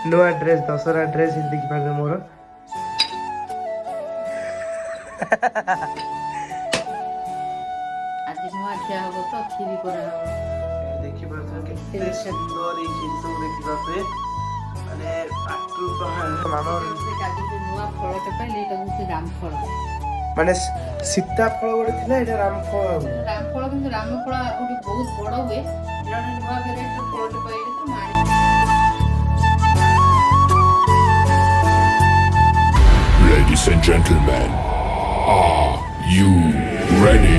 नुआ dress Dussehra dress देखि पारे मोर आज नुआ खिया हबो तो खीरी करा हबो देखि पारे केते सुंदर ई चीज सब देखि पारे माने पाटू पहाड़ मामा से काजू के नुआ फळटे पाइले एटा होते राम फळ माने सीता फळ गोटे थिला एटा राम फळ କିନ୍ତୁ ରାମ ଫଳ ଗୋଟେ ବହୁତ ବଡ ହୁଏ ଜଣେ ନୂଆ ଭେରାଇଟିର ଫଳଟେ ପାଇଲେ ତ ମାଣି Ladies and gentlemen, are you ready?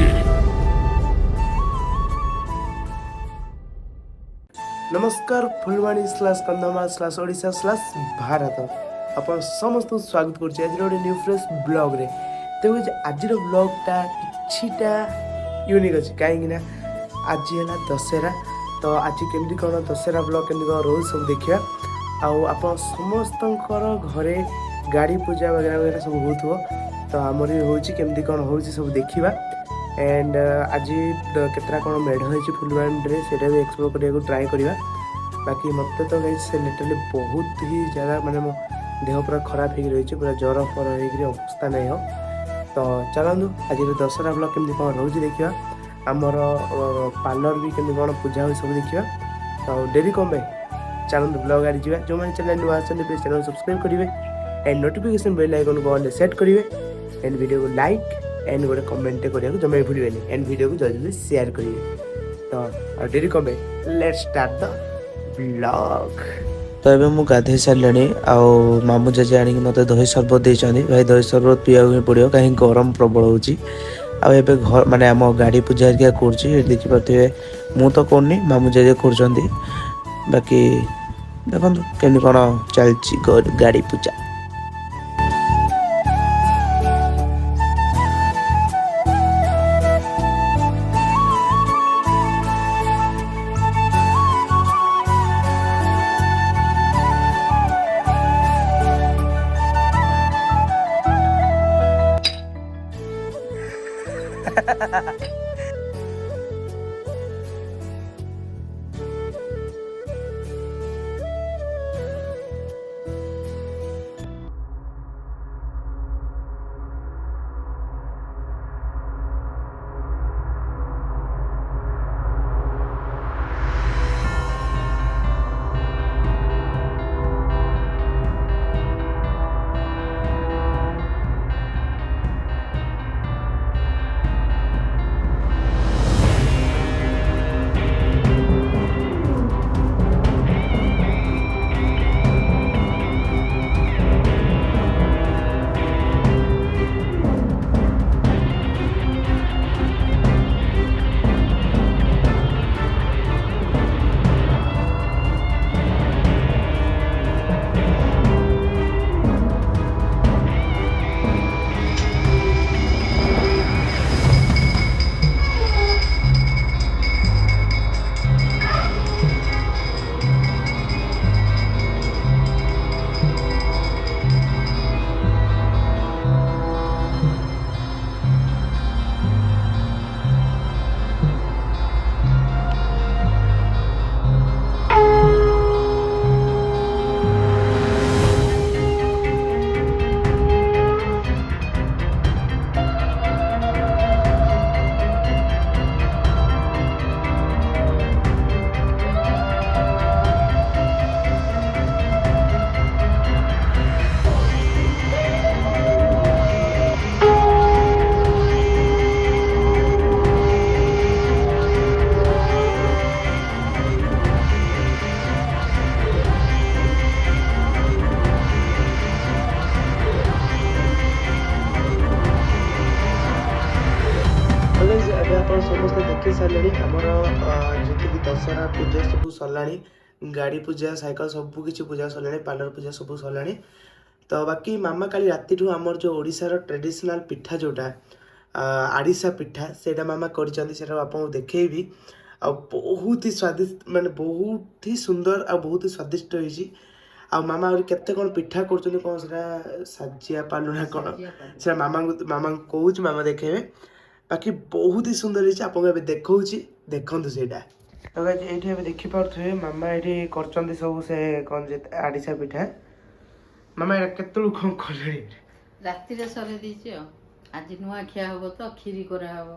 नमस्कार Phulbani slash Kandhamal slash Odisha slash Bharat अपन समस्त स्वागत करछि आज गोटे न्यू फ्रेश ब्लॉग रे देखो आज ब्लॉगटा किछिटा यूनिक अछि काहेकि ना आज है दशहरा तो आज केमती कौन दशहरा ब्लॉग केमती कौन रोज सब देखिया आप समस्त घरे गाड़ी पूजा वगैरह वगैरह सब हो तो आमर भी होमती कौन हो सब देखा एंड आज केतरा कौन मेढ़ हो फुलवाणी से भी एक्सप्लोर करने ट्राए करवा बाकी मत तो से लिटरली बहुत ही ज़्यादा माने मो देह पूरा खराब हो रही पूरा ज्वर फर हो अवस्था नहीं हो तो चलतु आज दशहरा ब्लॉग केमती कौन रोज देखा आमर पार्लर भी केमती कौन पूजा हो सब देखा तो डेरी कम पे चलतु ब्लॉग आड़ी जा जो मैंने चैनल नुआ प्लीज चैनल सब्सक्राइब करेंगे एंड नोटिफिकेशन बेल आइकन को ऑल सेट करेंगे एंड वीडियो को लाइक एंड गोटे कमेंट करिया जमा भूलिए एंड वीडियो को जल्दी जल्दी शेयर करेंगे तो dairy come let's start the blog तो ये मुझे गाधे सारे आउ मामू जेजे आनिक मत दही सरबत देते भाई दही सरबत पीवा पड़ो कहीं गरम प्रबल हो घर माने आम गाड़ी पूजा कर देखिपे मु तो करनी मामू जेजे कर बाकी देखो केमती कौन चलती गाड़ी पूजा समस्त देखी सारे आमर जी दशहरा पूजा सब सरला गाड़ी पूजा साइकिल सब किसी पूजा सरला पार्लर पूजा सब सरला तो बाकी मामा काली राति आमर जो ओडिशार ट्रेडिशनल पिठा जोटा आड़िशा पिठा से मामा कर आप देखेबी आ बहुत ही स्वादिष्ट माने बहुत ही सुंदर आ बहुत ही स्वादिष्ट होइछि आ मामा और केते कोन पिठा करछन कोन सेटा साजिया पालुना कोन सेटा मामा कहूछ मामा देखेबे बाकी बहुत ही सुंदर होइछि आपन देखौछि देखंतु सेटा ତ guys ଏଇଠି ଏବେ ଦେଖିପାରୁଥିବେ ମାମା ଏଇଠି କରିଛନ୍ତି ସବୁ ସେ କ'ଣ ଯେ ଆଡ଼ିସା ପିଠା। ମାମା ଏଇଟା କେତେବେଳୁ କ'ଣ କଲେଣି? ରାତିରେ ସରେଇ ଦେଇଛି ଆଉ ଆଜି ନୂଆ ଖିଆ ହବ ତ କ୍ଷୀରି କରାହବ।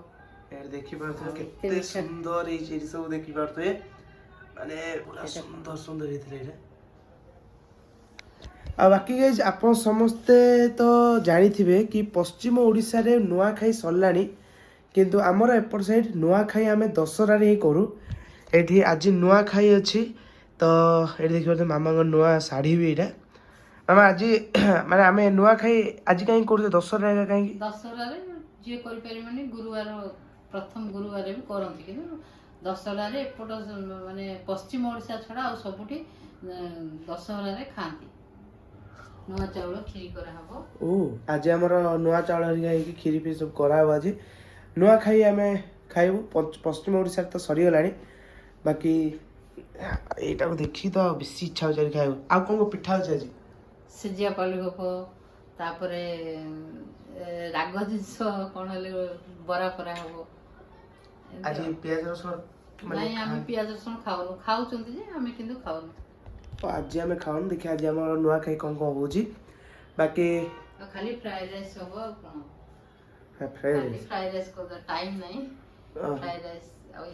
ଏଇଠି ଦେଖିପାରୁଥିବେ ଆଉ କେତେ ଏତେ ମିଠା। ସୁନ୍ଦର ହେଇଛି ଏଠି ସବୁ ଦେଖିପାରୁଥିବେ ମାନେ ପୁରା ସୁନ୍ଦର ସୁନ୍ଦର ହେଇଥିଲା ଏଇଟା। ଆଉ ବାକି ଗାଇଜ ଆପଣ ସମସ୍ତେ ତ ଜାଣିଥିବେ କି ପଶ୍ଚିମ ଓଡ଼ିଶାରେ ନୂଆଖାଇ ସରିଲାଣି କିନ୍ତୁ ଆମର ଏପଟ ସାଇଡ୍ ନୂଆଖାଇ ଆମେ ଦଶହରାରେ ହିଁ କରୁ। ଏଠି ଆଜି ନୂଆଖାଇ ଅଛି ତ ଏଠି ଦେଖିପାରୁଥିବେ ମାମାଙ୍କ ନୂଆ ଶାଢ଼ୀ ବି ଏଇଟା। ମାମା ଆଜି ମାନେ ଆମେ ନୂଆଖାଇ ଆଜି କାହିଁକି କରୁଛେ ଦଶହରା କାହିଁକି? ଦଶହରାରେ ଯିଏ କରିପାରିବନି ଗୁରୁବାର ପ୍ରଥମ ଗୁରୁବାରରେ ବି କରନ୍ତି କିନ୍ତୁ ଦଶହରାରେ ଏପଟ ମାନେ ପଶ୍ଚିମ ଓଡ଼ିଶା ଛଡ଼ା ଆଉ ସବୁଠି ଦଶହରାରେ ଖାଆନ୍ତି। ନୂଆ ଚାଉଳ କ୍ଷୀରି କରାହବ। ଓ ଆଜି ଆମର ନୂଆ ଚାଉଳ ହେରିକା ହେଇକି କ୍ଷୀରି ଫିରି ସବୁ କରାହବ ଆଜି। ନୂଆଖାଇ ଆମେ ଖାଇବୁ ପଶ୍ଚିମ ଓଡ଼ିଶାରେ ତ ସରିଗଲାଣି ବାକି ଏଇଟାକୁ ଦେଖି ତ ବେଶୀ ଇଚ୍ଛା ହେଉଛି ଆଜି ଖାଇବାକୁ। ଆଉ କ'ଣ ପିଠା ଅଛି ଆଜି? ସିଝିଆ ପାଲୁଗୋପ ତାପରେ ରାଗ ଜିନିଷ କ'ଣ ହେଲେ ବରା ଫରା ହବ। ଆଜି ପିଆଜ ରସୁଣ ନାଇଁ ଆମେ ପିଆଜ ରସୁଣ ଖାଉନୁ, ଖାଉଛନ୍ତି ଯେ ଆମେ କିନ୍ତୁ ଖାଉନୁ। ଆଜି ଆମେ ଖାଉନୁ ଦେଖିଆ ଆଜି ଆମର ନୂଆଖାଇ କ'ଣ ହେଉଛି। ବାକି ଆଉ ଖାଲି ଫ୍ରାଏ ରାଇସ୍ ହବ ଆଉ କ'ଣ? ଫ୍ରାଏ ଖାଲି ରାଇସ୍ ଫ୍ରାଏ ରାଇସ୍ କରିଦେବା, ଟାଇମ୍ ନାହିଁ। ଫ୍ରାଏ ରାଇସ୍ ଆଉ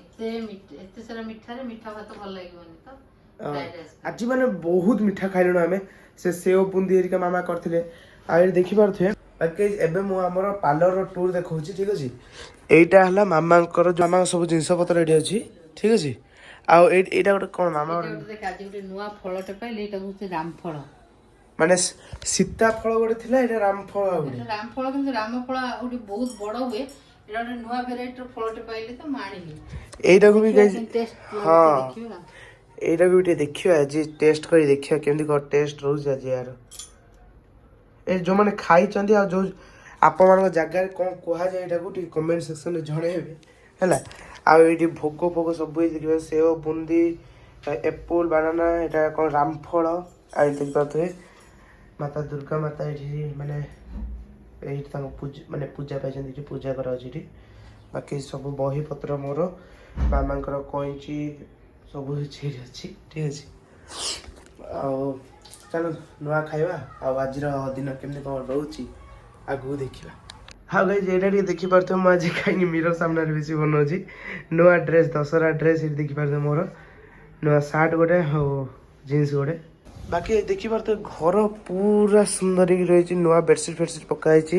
ଏତେ ସାରା ମିଠାରେ ମିଠା ଭାତ ଭଲ ଲାଗିବନି ତ ଫ୍ରାଏ ରାଇସ୍। ଆଜି ମାନେ ବହୁତ ମିଠା ଖାଇଲୁଣି ଆମେ। ସେ ସେଓ ବୁନ୍ଦି ହେରିକା ମାମା କରିଥିଲେ। ଆଉ ଏଠି ଦେଖିପାରୁଥିବେ ବାକି ଏବେ ମୁଁ ଆମର ପାର୍ଲରର ଟୁର୍ ଦେଖାଉଛି ଠିକ୍ ଅଛି। ଏଇଟା ହେଲା ମାମାଙ୍କର ମାମାଙ୍କ ସବୁ ଜିନିଷ ପତ୍ର ଏଠି ଅଛି ଠିକ୍ ଅଛି। ଆଉ ଏଇଟା ଗୋଟେ କ'ଣ ମାମା ଏଇଟା ଗୋଟେ ଦେଖ ଆଜି ଗୋଟେ ନୂଆ ଫଳଟେ ପାଇଲି, ଏଇଟା ହଉଛି ରାମଫଳ। ମାନେ ସୀତାଫଳ ଗୋଟେ ଥିଲା ଏଇଟା ରାମଫଳ ଆଉ ଗୋଟେ। ଏଇଟା ରାମଫଳ କିନ୍ତୁ ରାମଫଳ ଗୋଟେ ବହୁତ ବଡ଼ ହୁଏ। ଏଇଟା ଗୋଟେ ନୂଆ ଭେରାଇଟିର ଫଳଟେ ପାଇଲି ତ ମୁଁ ଆଣିଲି। ଏଇଟାକୁ ବି ଦେଖିବା କେମିତି ଟେଷ୍ଟ ହଁ ଲାଗୁଛି ଦେଖିବା। ଏଇଟାକୁ ବି ଟିକେ ଦେଖିବା ଆଜି ଟେଷ୍ଟ କରି ଦେଖିବା କେମିତି କ'ଣ ଟେଷ୍ଟ ରହୁଛି ଆଜି ୟାର। ଏ ଯେଉଁମାନେ ଖାଇଛନ୍ତି ଆଉ ଯେଉଁ ଆପଣମାନଙ୍କ ଜାଗାରେ କ'ଣ କୁହାଯାଏ ଏଇଟାକୁ ଟିକେ କମେଣ୍ଟ ସେକ୍ସନରେ ଜଣେଇବେ ହେଲା। ଆଉ ଏଇଠି ଭୋଗ ଫୋଗ ସବୁ ଦେଖିବା ସେଓ ବୁନ୍ଦି ଏପୁଲ ବାନାନା ଏଇଟା କ'ଣ ରାମଫଳ। ଆଉ ଏଠି ଦେଖିପାରୁଥିବେ ମାତା ଦୁର୍ଗା ମାତା ଏଠି ମାନେ ଏଇଠି ତାଙ୍କ ମାନେ ପୂଜା ପାଇଛନ୍ତି ଏଠି ପୂଜା କରାହେଉଛି ଏଠି। ବାକି ସବୁ ବହିପତ୍ର ମୋର ମାମାଙ୍କର କଇଁଚି ସବୁ କିଛି ଏଠି ଅଛି ଠିକ୍ ଅଛି। ଆଉ ଚାଲ ନୂଆ ଖାଇବା ଆଉ ଆଜିର ଦିନ କେମିତି କ'ଣ ରହୁଛି ଆଗକୁ ଦେଖିବା। ହଁ ଗାଇଜ ଏଇଟା ଟିକେ ଦେଖିପାରୁଥିବ ମୁଁ ଆଜି କାହିଁକି ମିରର ସାମ୍ନାରେ ବେଶୀ ବନଉଛି। ନୂଆ ଡ୍ରେସ୍ ଦଶହରା ଡ୍ରେସ୍ ଏଠି ଦେଖିପାରୁଥିବ ମୋର ନୂଆ ସାର୍ଟ ଗୋଟେ ଆଉ ଜିନ୍ସ ଗୋଟେ। ବାକି ଦେଖିପାରୁଥିବେ ଘର ପୁରା ସୁନ୍ଦର ହେଇକି ରହିଛି। ନୂଆ ବେଡ଼ସିଟ୍ ଫେଡ଼ସିଟ୍ ପକା ହେଇଛି।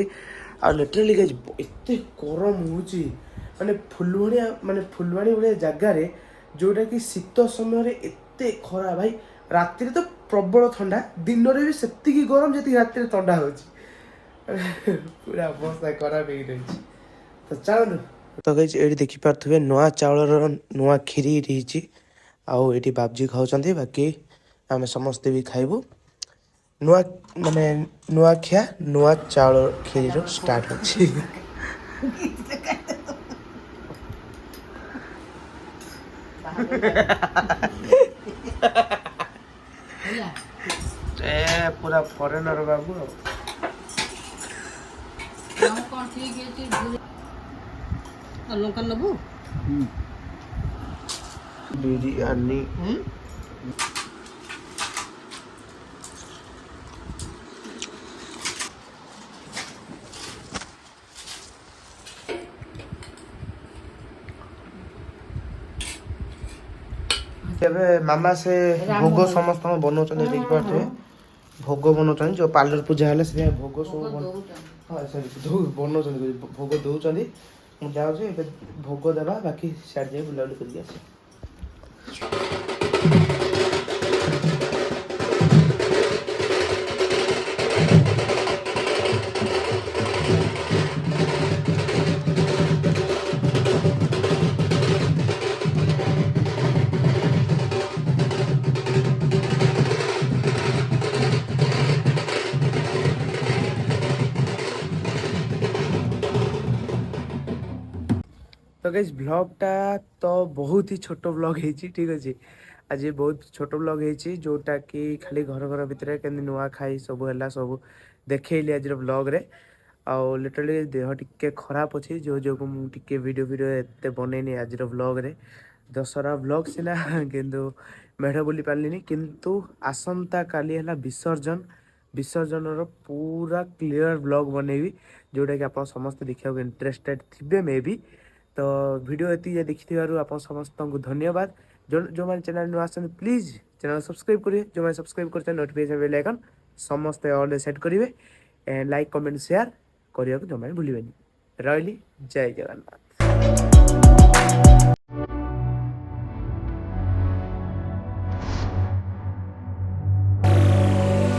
ଆଉ ଲିଟରାଲି ଗାଇଜ ଏତେ ଗରମ ହେଉଛି ମାନେ ଫୁଲବାଣୀ ଭଳିଆ ଜାଗାରେ ଯେଉଁଟାକି ଶୀତ ସମୟରେ ଏତେ ଖରା ଭାଇ। ରାତିରେ ତ ପ୍ରବଳ ଥଣ୍ଡା, ଦିନରେ ବି ସେତିକି ଗରମ ଯେତିକି ରାତିରେ ଥଣ୍ଡା ହେଉଛି। ପୁରା ଅବସ୍ଥା ଖରାପ ହେଇକି ରହିଛି। ତ ଚାଲନ୍ତୁ ତ ଗାଇଜ ଏଇଠି ଦେଖିପାରୁଥିବେ ନୂଆ ଚାଉଳର ନୂଆ କ୍ଷୀରି ଏଇଠି ହେଇଛି। ଆଉ ଏଇଠି ବାବଜି ଖାଉଛନ୍ତି ବାକି ଆମେ ସମସ୍ତେ ବି ଖାଇବୁ। ନୂଆ ମାନେ ନୂଆଖିଆ ନୂଆ ଚାଉଳ କ୍ଷୀରିର ଷ୍ଟାର୍ଟ ଅଛି। ଏ ପୁରା ଫରେନର ବାବୁ ଆଉ। କ'ଣ ଠିକ୍ ଅଛି ଲଙ୍କା ନେବୁ ବିରିୟାନୀ ଏବେ ମାମା ସେ ଭୋଗ ସମସ୍ତଙ୍କୁ ବନଉଛନ୍ତି ଦେଖିପାରୁଥିବେ। ଭୋଗ ବନଉଛନ୍ତି ଯେଉଁ ପାର୍ଲର ପୂଜା ହେଲେ ସେ ଭୋଗ ସବୁ ହଁ ସରି ବନଉଛନ୍ତି ଭୋଗ ଦଉଛନ୍ତି। ମୁଁ ଯାଉଛି ଏବେ ଭୋଗ ଦେବା ବାକି ସିଆଡ଼େ ଯାଇ ବୁଲାବୁଲି କରିକି ଆସିବା। तो गाइस ब्लॉगटा तो बहुत ही छोट ब्लॉग ହେଇଛି ଠିକ୍ ଅଛି। ଆଜି ବହୁତ ଛୋଟ ବ୍ଲଗ୍ ହେଇଛି ଯେଉଁଟା କି ଖାଲି ଘର ଭିତରେ କେମିତି ନୂଆ ଖାଇ ସବୁ ହେଲା ସବୁ ଦେଖେଇଲି ଆଜିର ବ୍ଲଗ୍ରେ। ଆଉ ଲିଟରାଲି ଦେହ ଟିକେ ଖରାପ ଅଛି ଯେଉଁ ଯୋଗୁଁ ମୁଁ ଟିକେ ଭିଡ଼ିଓ ଏତେ ବନେଇନି ଆଜିର ବ୍ଲଗ୍ରେ। ଦଶହରା ବ୍ଲଗ୍ ସିନା କିନ୍ତୁ ମେଢ଼ ବୁଲି ପାରିଲିନି, କିନ୍ତୁ ଆସନ୍ତା କାଲି ହେଲା ବିସର୍ଜନ। ବିସର୍ଜନର ପୁରା କ୍ଲିୟର ବ୍ଲଗ୍ ବନେଇବି, ଯେଉଁଟାକି ଆପଣ ସମସ୍ତେ ଦେଖିବାକୁ ଇଣ୍ଟରେଷ୍ଟେଡ୍ ଥିବେ ମେ ବି। ତ ଭିଡ଼ିଓ ଏତିକି ଦେଖିଥିବାରୁ ଆପଣ ସମସ୍ତଙ୍କୁ ଧନ୍ୟବାଦ। ଯେଉଁମାନେ ଚ୍ୟାନେଲ୍ ନୂଆ ଆସଛନ୍ତି ପ୍ଲିଜ୍ ଚ୍ୟାନେଲ୍ ସବସ୍କ୍ରାଇବ୍ କରିବେ। ଯେଉଁମାନେ ସବସ୍କ୍ରାଇବ୍ କରିଛନ୍ତି ନୋଟିଫିକେସନ୍ ବେଲ୍ ଆଇକନ୍ ସମସ୍ତେ ଅଲ୍ରେ ସେଟ୍ କରିବେ। ଲାଇକ୍ କମେଣ୍ଟ ସେୟାର କରିବାକୁ ଜମା ବି ଭୁଲିବେନି। ରହିଲି, ଜୟ ଜଗନ୍ନାଥ।